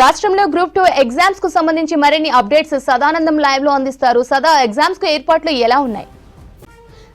రాష్ట్రంలో group 2 exams కు సంబంధించి మరిన్ని అప్డేట్స్ సదానందం లైవ్ లో అందిస్తారు. సదా, ఎగ్జామ్స్ కు ఏర్పాట్లు ఎలా ఉన్నాయి?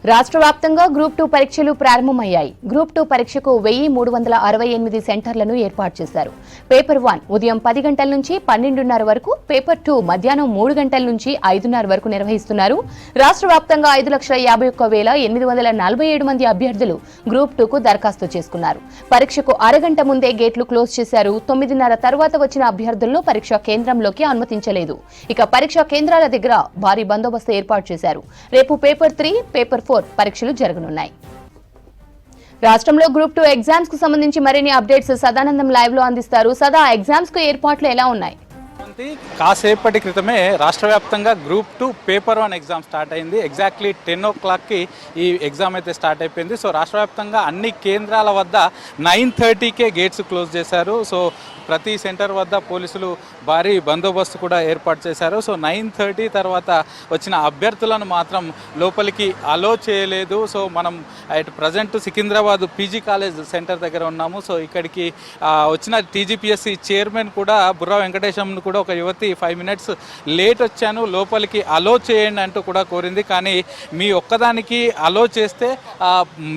రాష్ట్ర వ్యాప్తంగా గ్రూప్ 2 పరీక్షలు ప్రారంభమయ్యాయి. గ్రూప్ 2 పరీక్షకు 1368 సెంటర్లను ఏర్పాటు చేశారు. పేపర్ 1 ఉదయం 10 గంటల నుంచి 12:30 వరకు, పేపర్ 2 మధ్యాహ్నం 3 గంటల నుంచి 5:30 వరకు నిర్వహిస్తున్నారు. రాష్ట్ర వ్యాప్తంగా 5,51,847 మంది అభ్యర్థులు గ్రూప్ 2 కు దరఖాస్తు చేసుకున్నారు. పరీక్షకు అరగంట ముందే గేట్లు క్లోజ్ చేశారు. 9:30 తర్వాత వచ్చిన అభ్యర్థులను పరీక్షా కేంద్రంలోకి అనుమతించలేదు. ఇక పరీక్షా కేంద్రాల దగ్గర భారీ బందోబస్తు ఏర్పాటు చేశారు. రేపు పేపర్ 3, పేపర్ 4 పరీక్షలు జరగనున్నాయి. రాష్ట్రంలో గ్రూప్ 2 ఎగ్జామ్స్ కు సంబంధించి మరిన్ని అప్డేట్స్ సదానందం లైవ్ లో అందిస్తారు. సదా, ఎగ్జామ్స్ కు ఏర్పాట్లు ఎలా ఉన్నాయి? కాసేపటి క్రితమే రాష్ట్ర వ్యాప్తంగా గ్రూప్ 2 పేపర్ 1 ఎగ్జామ్ స్టార్ట్ అయింది. ఎగ్జాక్ట్లీ 10 o'clockకి ఈ ఎగ్జామ్ అయితే స్టార్ట్ అయిపోయింది. సో రాష్ట్ర వ్యాప్తంగా అన్ని కేంద్రాల వద్ద 9:30కే గేట్స్ క్లోజ్ చేశారు. సో ప్రతి సెంటర్ వద్ద పోలీసులు భారీ బందోబస్తు కూడా ఏర్పాటు చేశారు. సో 9:30 తర్వాత వచ్చిన అభ్యర్థులను మాత్రం లోపలికి అలో చేయలేదు. సో మనం అటు present Secunderabad PG college centre దగ్గర ఉన్నాము. సో ఇక్కడికి వచ్చిన టీజీపీఎస్సీ చైర్మన్ కూడా బుర్రా వెంకటేశంను కూడా ఒక యువతి 5 minutes లేట్ వచ్చాను, లోపలికి అలో చేయండి అంటూ కూడా కోరింది. కానీ మీ ఒక్కదానికి అలో చేస్తే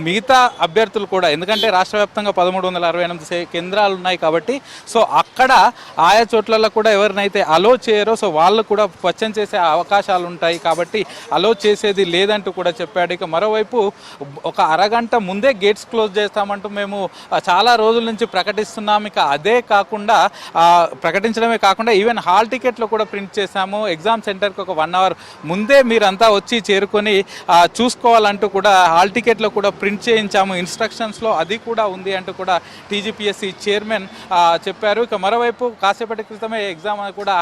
మిగతా అభ్యర్థులు కూడా, ఎందుకంటే రాష్ట్ర వ్యాప్తంగా 1368 కేంద్రాలు ఉన్నాయి కాబట్టి సో అక్కడ ఆయా చోట్లలో కూడా ఎవరినైతే అలో చేయరో సో వాళ్ళు కూడా క్వశ్చన్ చేసే అవకాశాలు ఉంటాయి కాబట్టి అలో చేసేది లేదంటూ కూడా చెప్పాడు. ఇక మరోవైపు ఒక అరగంట ముందే గేట్స్ క్లోజ్ చేస్తామంటూ మేము చాలా రోజుల నుంచి ప్రకటిస్తున్నాం. ఇక అదే కాకుండా ప్రకటించడమే కాకుండా ఈవెన్ హాల్ టికెట్లు కూడా ప్రింట్ చేశాము. ఎగ్జామ్ సెంటర్కి ఒక 1 hour ముందే మీరంతా వచ్చి చేరుకొని చూసుకోవాలంటూ కూడా హాల్ టికెట్లో కూడా ప్రింట్ చేయించాము. ఇన్స్ట్రక్షన్స్లో అది కూడా ఉంది అంటూ కూడా టీజీపీఎస్సీ చైర్మన్ చెప్పారు. ఇక మరోవైపు కాసేపటి క్రితమే ఎగ్జామ్ కూడా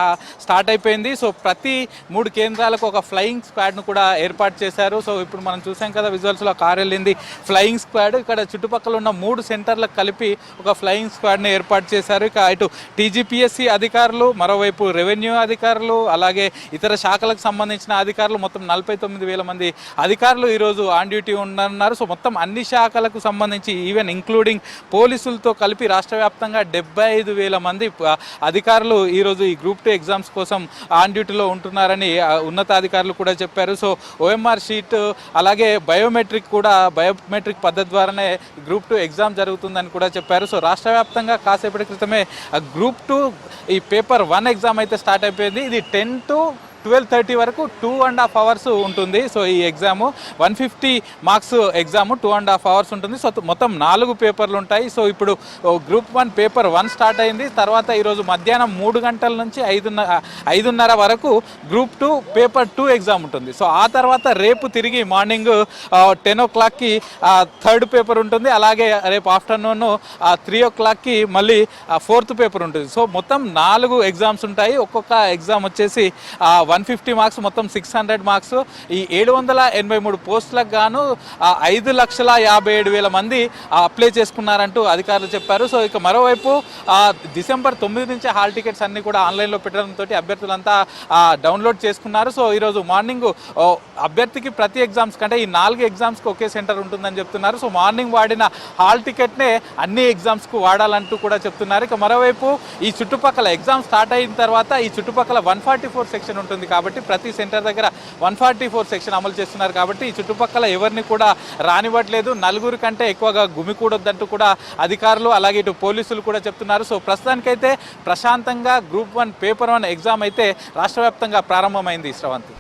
స్టార్ట్ అయిపోయింది. సో ప్రతి 3 కేంద్రాలకు ఒక ఫ్లయింగ్ స్క్వాడ్ను కూడా ఏర్పాటు చేశారు. సో ఇప్పుడు మనం చూసాం కదా విజువల్స్లో, కారు వెళ్ళింది ఫ్లయింగ్ స్క్వాడ్. ఇక్కడ చుట్టుపక్కల ఉన్న 3 సెంటర్లకు కలిపి ఒక ఫ్లయింగ్ స్క్వాడ్ని ఏర్పాటు చేశారు. ఇక ఇటు టీజీపీఎస్సీ అధికారులు, మరోవైపు రెవెన్యూ అధికారులు, అలాగే ఇతర శాఖలకు సంబంధించిన అధికారులు, మొత్తం 49,000 మంది అధికారులు ఈరోజు ఆన్ డ్యూటీ ఉండనున్నారు. సో మొత్తం అన్ని శాఖలకు సంబంధించి ఈవెన్ ఇంక్లూడింగ్ పోలీసులతో కలిపి రాష్ట్ర వ్యాప్తంగా 75,000 మంది అధికారులు ఈరోజు ఈ గ్రూప్ 2 ఎగ్జామ్స్ కోసం ఆన్ డ్యూటీలో ఉంటున్నారని ఉన్నతాధికారులు కూడా చెప్పారు. సో ఓఎంఆర్ షీట్ అలాగే బయోమెట్రిక్ పద్ధతి ద్వారానే గ్రూప్ 2 ఎగ్జామ్ జరుగుతుందని కూడా చెప్పారు. సో రాష్ట్ర వ్యాప్తంగా కాసేపటి క్రితమే గ్రూప్ 2 ఈ పేపర్ 1 ఎగ్జామ్ అయితే స్టార్ట్ అయిపోయింది. ఇది 10 to 12:30 వరకు 2.5 hours ఉంటుంది. సో ఈ ఎగ్జాము 150 మార్క్స్ ఎగ్జాము 2.5 hours ఉంటుంది. సో మొత్తం 4 పేపర్లు ఉంటాయి. సో ఇప్పుడు గ్రూప్ 1 పేపర్ 1 స్టార్ట్ అయింది. తర్వాత ఈరోజు మధ్యాహ్నం 3 గంటల నుంచి 5:30 వరకు గ్రూప్ 2 పేపర్ 2 ఎగ్జామ్ ఉంటుంది. సో ఆ తర్వాత రేపు తిరిగి మార్నింగ్ 10 o'clockకి 3rd పేపర్ ఉంటుంది. అలాగే రేపు ఆఫ్టర్నూన్ 3 o'clockకి మళ్ళీ 4th పేపర్ ఉంటుంది. సో మొత్తం 4 ఎగ్జామ్స్ ఉంటాయి. ఒక్కొక్క ఎగ్జామ్ వచ్చేసి 150 మార్క్స్, మొత్తం 600 మార్క్స్. ఈ 783 పోస్టులకు గాను 5,57,000 మంది అప్లై చేసుకున్నారంటూ అధికారులు చెప్పారు. సో ఇక మరోవైపు December 9 నుంచి హాల్ టికెట్స్ అన్ని కూడా ఆన్లైన్లో పెట్టడంతో అభ్యర్థులంతా డౌన్లోడ్ చేసుకున్నారు. సో ఈరోజు మార్నింగ్ అభ్యర్థికి ప్రతి ఎగ్జామ్స్ కంటే ఈ 4 ఎగ్జామ్స్కి ఒకే సెంటర్ ఉంటుందని చెప్తున్నారు. సో మార్నింగ్ వాడిన హాల్ టికెట్నే అన్ని ఎగ్జామ్స్కు వాడాలంటూ కూడా చెప్తున్నారు. ఇక మరోవైపు ఈ చుట్టుపక్కల ఎగ్జామ్ స్టార్ట్ అయిన తర్వాత ఈ చుట్టుపక్కల 144 సెక్షన్ ఉంటుంది కాబట్టి ప్రతి సెంటర్ దగ్గర 144 సెక్షన్ అమలు చేస్తున్నారు కాబట్టి ఈ చుట్టుపక్కల ఎవరిని కూడా రానివ్వట్లేదు. 4 కంటే ఎక్కువగా గుమికూడొద్దంటూ కూడా అధికారులు అలాగే ఇటు పోలీసులు కూడా చెప్తున్నారు. సో ప్రస్తుతానికైతే ప్రశాంతంగా గ్రూప్ 1 పేపర్ 1 ఎగ్జామ్ అయితే రాష్ట్ర వ్యాప్తంగా ప్రారంభమైంది. శ్రవంతి.